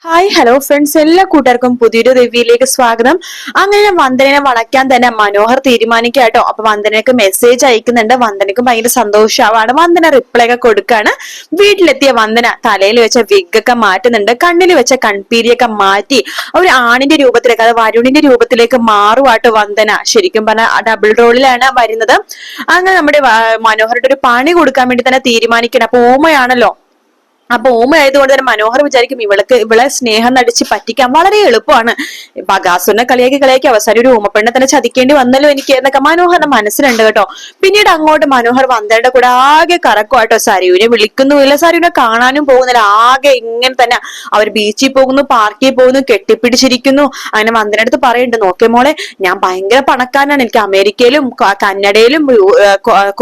Hi hello friends, എല്ലാ കൂട്ടുകാർക്കും പുതിയൊരു റിവ്യൂയിലേക്ക് സ്വാഗതം. അങ്ങനെ വന്ദനയെ വളയ്ക്കാൻ തന്നെ മനോഹർ തീരുമാനിക്കാട്ടോ. അപ്പൊ വന്ദനയ്ക്ക് മെസ്സേജ് അയക്കുന്നുണ്ട്. വന്ദനയ്ക്കും ഭയങ്കര സന്തോഷമാവാണ്. വന്ദന റിപ്ലൈ ഒക്കെ കൊടുക്കാണ്. വീട്ടിലെത്തിയ വന്ദന തലയിൽ വെച്ച വിഗ് ഒക്കെ മാറ്റുന്നുണ്ട്. കണ്ണിൽ വെച്ച കൺപീലിയൊക്കെ മാറ്റി ഒരു ആണിന്റെ രൂപത്തിലേക്ക്, അത് വരുണിന്റെ രൂപത്തിലേക്ക് മാറുവാട്ടോ വന്ദന. ശരിക്കും പറഞ്ഞാൽ ഡബിൾ റോളിലാണ് വരുന്നത്. അങ്ങനെ നമ്മുടെ മനോഹരുടെ ഒരു പണി കൊടുക്കാൻ വേണ്ടി തന്നെ തീരുമാനിക്കണം. അപ്പൊ ഓമയാണല്ലോ. അപ്പൊ ഓമ ആയതുകൊണ്ട് തന്നെ മനോഹർ വിചാരിക്കും ഇവളെ സ്നേഹം നടിച്ച് പറ്റിക്കാൻ വളരെ എളുപ്പമാണ്. ബഗാസുനെ കളിയാക്കി അവസാനം ഒരു ഓമപ്പെണ്ണെ തന്നെ ചതിക്കേണ്ടി വന്നല്ലോ എനിക്ക് എന്നൊക്കെ മനോഹറിന്റെ മനസ്സിലുണ്ട് കേട്ടോ. പിന്നീട് അങ്ങോട്ട് മനോഹർ വന്ദനയുടെ കൂടെ ആകെ കറക്കുവാട്ടോ. സരയുവിനെ വിളിക്കുന്നുമില്ല, സരയുവിനെ കാണാനും പോകുന്നില്ല. ആകെ ഇങ്ങനെ തന്നെ അവർ ബീച്ചിൽ പോകുന്നു, പാർക്കിൽ പോകുന്നു, കെട്ടിപ്പിടിച്ചിരിക്കുന്നു. അങ്ങനെ വന്ദന അടുത്ത് പറയുന്നുണ്ട്, നോക്കിയ മോളെ, ഞാൻ ഭയങ്കര പണക്കാരനാണ്, എനിക്ക് അമേരിക്കയിലും കന്നഡയിലും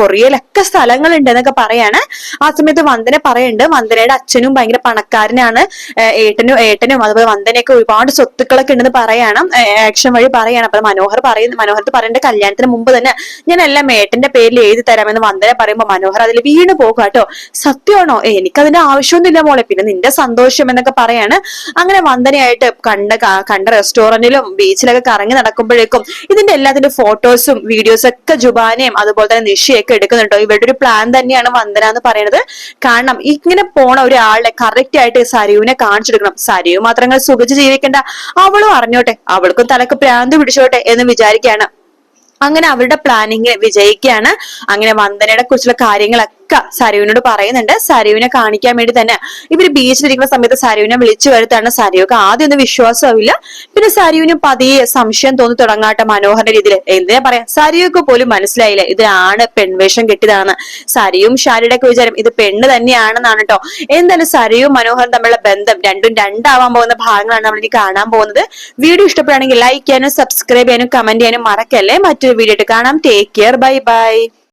കൊറിയയിലൊക്കെ സ്ഥലങ്ങളുണ്ട് എന്നൊക്കെ പറയാണ്. ആ സമയത്ത് വന്ദന പറയുന്നുണ്ട്, വന്ദനയുടെ അച്ഛനും ഭയങ്കര പണക്കാരനാണ്, ഏട്ടനും അതുപോലെ വന്ദനയൊക്കെ ഒരുപാട് സ്വത്തുക്കളൊക്കെ ഉണ്ടെന്ന് പറയണം, ആക്ഷൻ വഴി പറയണം. അപ്പൊ മനോഹരത്ത് പറയേണ്ട കല്യാണത്തിന് മുമ്പ് തന്നെ ഞാൻ എല്ലാം ഏട്ടന്റെ പേരിൽ എഴുതി തരാമെന്ന് വന്ദന പറയുമ്പോ മനോഹർ അതിൽ വീണ് പോകുക കേട്ടോ. സത്യമാണോ? എനിക്കതിന്റെ ആവശ്യമൊന്നുമില്ല മോളെ, പിന്നെ നിന്റെ സന്തോഷം എന്നൊക്കെ പറയാണ്. അങ്ങനെ വന്ദനയായിട്ട് കണ്ട റെസ്റ്റോറന്റിലും ബീച്ചിലൊക്കെ കറങ്ങി നടക്കുമ്പോഴേക്കും ഇതിന്റെ എല്ലാത്തിന്റെ ഫോട്ടോസും വീഡിയോസും ഒക്കെ ജുബാനയും അതുപോലെ തന്നെ നിഷയൊക്കെ എടുക്കുന്നുണ്ടോ. ഇവരുടെ ഒരു പ്ലാൻ തന്നെയാണ് വന്ദന എന്ന് പറയുന്നത്. കാരണം ഇങ്ങനെ പോണ ഒരാളെ കറക്റ്റ് ആയിട്ട് സരയുവിനെ കാണിച്ചെടുക്കണം. സരയു മാത്രങ്ങൾ സുഖിച്ച് ജീവിക്കണ്ട, അവളും അറിഞ്ഞോട്ടെ, അവൾക്കും തലക്ക് പ്രാന്ത് പിടിച്ചോട്ടെ എന്ന് വിചാരിക്കുകയാണ്. അങ്ങനെ അവരുടെ പ്ലാനിങ് വിജയിക്കുകയാണ്. അങ്ങനെ വന്ദനയെ കുറിച്ചുള്ള കാര്യങ്ങളൊക്കെ സരയുവിനോട് പറയുന്നുണ്ട്. സരയുവിനെ കാണിക്കാൻ വേണ്ടി തന്നെ ഇവര് ബീച്ചിലിരിക്കുന്ന സമയത്ത് സരയുവിനെ വിളിച്ചു വരുത്താണ്. സരയുക്ക് ആദ്യം ഒന്നും വിശ്വാസമില്ല. പിന്നെ സരയുവിന് പതിയെ സംശയം തോന്നി തുടങ്ങാട്ടെ മനോഹരന്റെ രീതിയിൽ. എന്തിനാ പറയാ, സരയുക്ക് പോലും മനസ്സിലായില്ല ഇതാണ് പെൺവേഷം കെട്ടിയതാണ്. സരയും ഷാരിയുടെ ഒക്കെ വിചാരം ഇത് പെണ്ണ് തന്നെയാണെന്നാണ് കേട്ടോ. എന്തായാലും സരയും മനോഹരൻ തമ്മിലുള്ള ബന്ധം രണ്ടും രണ്ടാവാൻ പോകുന്ന ഭാഗങ്ങളാണ് നമ്മൾ ഇനി കാണാൻ പോകുന്നത്. വീഡിയോ ഇഷ്ടപ്പെടുകയാണെങ്കിൽ ലൈക്ക് ചെയ്യാനും സബ്സ്ക്രൈബ് ചെയ്യാനും കമന്റ് ചെയ്യാനും മറക്കല്ലേ. മറ്റൊരു വീഡിയോ ആയിട്ട് കാണാം. Take care, bye bye.